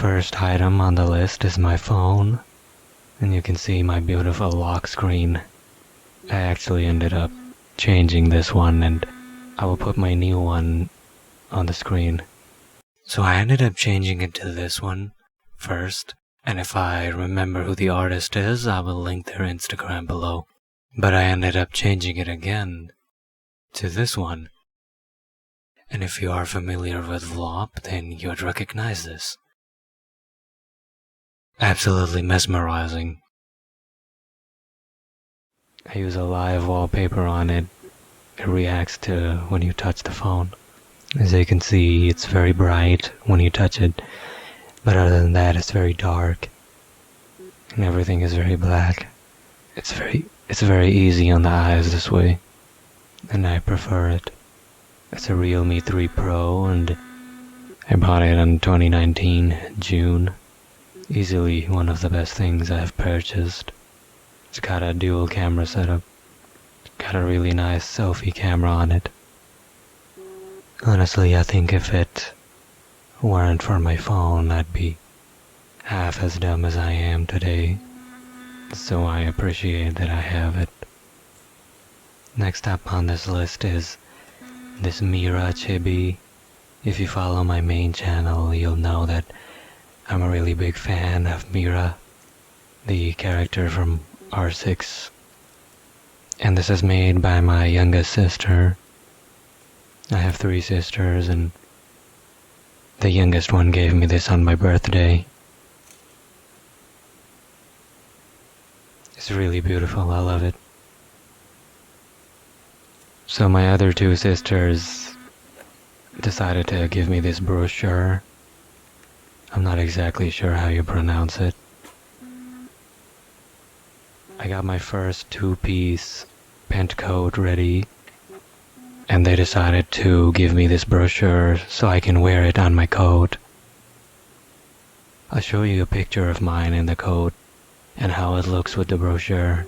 first item on the list is my phone, and you can see my beautiful lock screen. I actually ended up changing this one, and I will put my new one on the screen. So I ended up changing it to this one first, and if I remember who the artist is, I will link their Instagram below. But I ended up changing it again to this one. And if you are familiar with Vlop, then you would recognize this. Absolutely mesmerizing. I use a live wallpaper on it. It reacts to when you touch the phone. As you can see, it's very bright when you touch it, but other than that, it's very dark, and everything is very black. It's very easy on the eyes this way, and I prefer it. It's a Realme 3 Pro, and I bought it in 2019, June. Easily one of the best things I've purchased. It's got a dual camera setup. Got a really nice selfie camera on it. Honestly, I think if it weren't for my phone, I'd be half as dumb as I am today. So I appreciate that I have it. Next up on this list is this Mira chibi. If you follow my main channel, you'll know that I'm a really big fan of Mira, the character from R6. And this is made by my youngest sister. I have 3 sisters, and the youngest one gave me this on my birthday. It's really beautiful, I love it. So my other 2 sisters decided to give me this brochure. I'm not exactly sure how you pronounce it. I got my first 2-piece pent coat ready, and they decided to give me this brochure so I can wear it on my coat. I'll show you a picture of mine in the coat and how it looks with the brochure.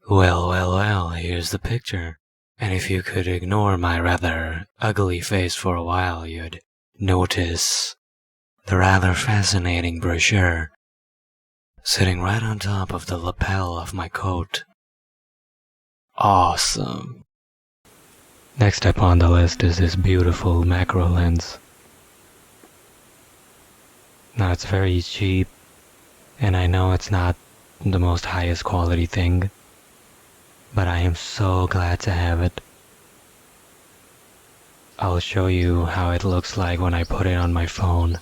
Well, here's the picture. And if you could ignore my rather ugly face for a while, you'd notice the rather fascinating brochure sitting right on top of the lapel of my coat. Awesome. Next up on the list is this beautiful macro lens. Now it's very cheap, and I know it's not the most highest quality thing, but I am so glad to have it. I'll show you how it looks like when I put it on my phone.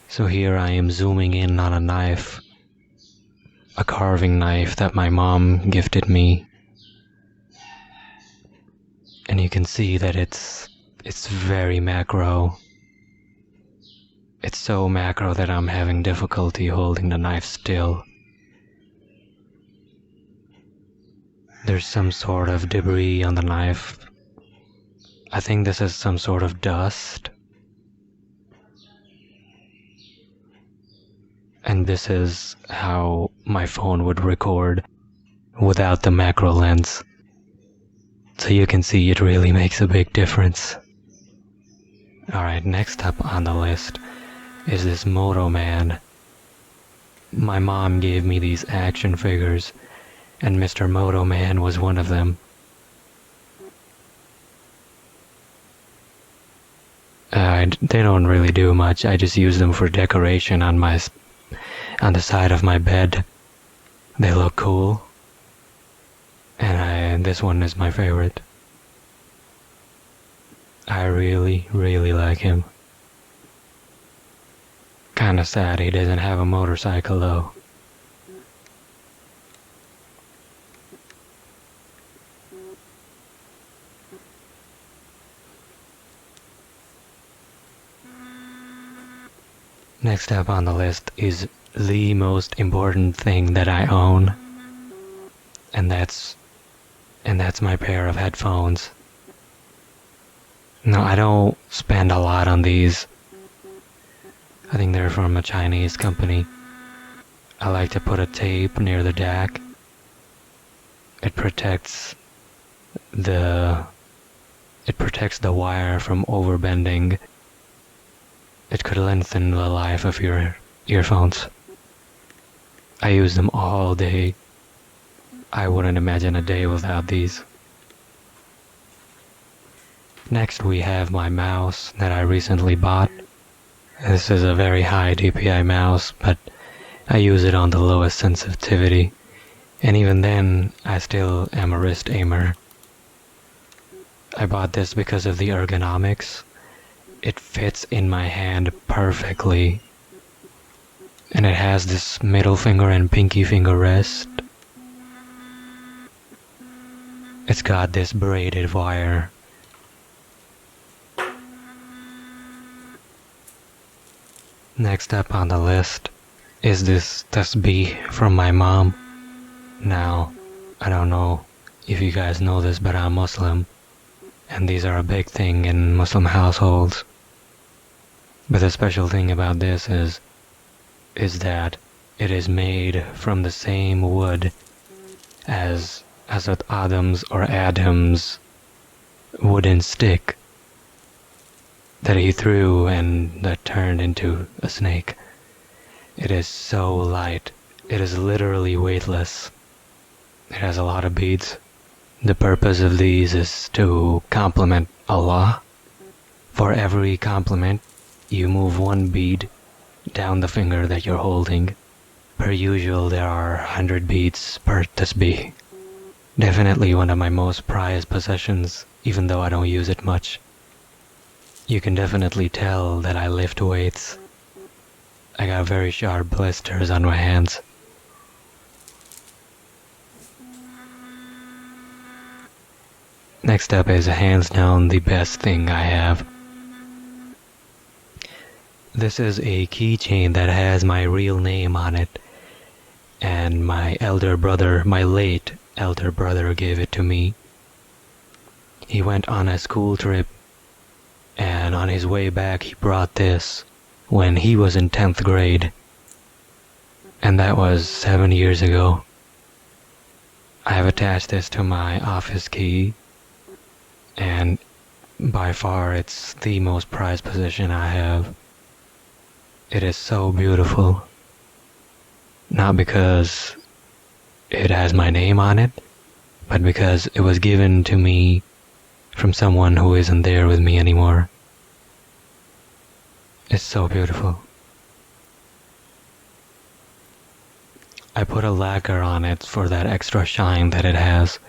So here I am zooming in on a knife, a carving knife that my mom gifted me. And you can see that it's very macro. It's so macro that I'm having difficulty holding the knife still. There's some sort of debris on the knife. I think this is some sort of dust. And this is how my phone would record without the macro lens. So you can see it really makes a big difference. Alright, next up on the list is this Moto Man. My mom gave me these action figures, and Mr. Moto Man was one of them. They don't really do much. I just use them for decoration on the side of my bed. They look cool, and this one is my favorite. I really like him. Kinda sad he doesn't have a motorcycle though. Next up on the list is the most important thing that I own, and that's my pair of headphones. No, I don't spend a lot on these. I think they're from a Chinese company. I like to put a tape near the jack. It protects It protects the wire from overbending. It could lengthen the life of your earphones. I use them all day. I wouldn't imagine a day without these. Next we have my mouse that I recently bought. This is a very high DPI mouse, but I use it on the lowest sensitivity, and even then I still am a wrist aimer. I bought this because of the ergonomics. It fits in my hand perfectly, and it has this middle finger and pinky finger rest. It's got this braided wire. Next up on the list is this tasbih from my mom. Now, I don't know if you guys know this, but I'm Muslim, and these are a big thing in Muslim households. But the special thing about this is that it is made from the same wood as Hazrat Adam's wooden stick that he threw and that turned into a snake. It is so light. It is literally weightless. It has a lot of beads. The purpose of these is to compliment Allah. For every compliment, you move one bead down the finger that you're holding. Per usual, there are 100 beads per tasbih. Definitely one of my most prized possessions, even though I don't use it much. You can definitely tell that I lift weights. I got very sharp blisters on my hands. Next up is hands down the best thing I have. This is a keychain that has my real name on it, and my late elder brother gave it to me. He went on a school trip, and on his way back he brought this when he was in 10th grade, and that was 7 years ago. I have attached this to my office key, and by far it's the most prized possession I have. It is so beautiful, not because it has my name on it, but because it was given to me from someone who isn't there with me anymore. It's so beautiful. I put a lacquer on it for that extra shine that it has,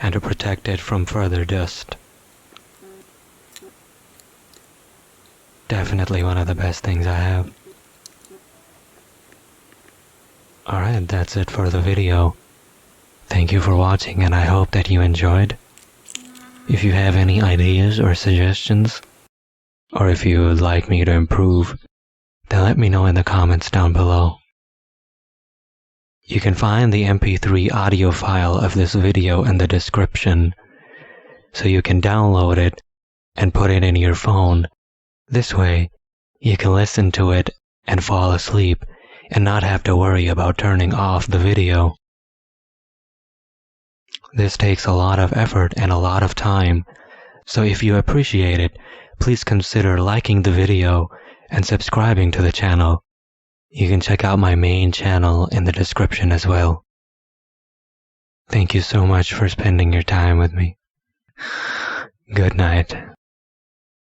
and to protect it from further dust. Definitely one of the best things I have. Alright, that's it for the video. Thank you for watching, and I hope that you enjoyed. If you have any ideas or suggestions, or if you would like me to improve, then let me know in the comments down below. You can find the MP3 audio file of this video in the description, so you can download it and put it in your phone. This way, you can listen to it and fall asleep and not have to worry about turning off the video. This takes a lot of effort and a lot of time, so if you appreciate it, please consider liking the video and subscribing to the channel. You can check out my main channel in the description as well. Thank you so much for spending your time with me. Good night.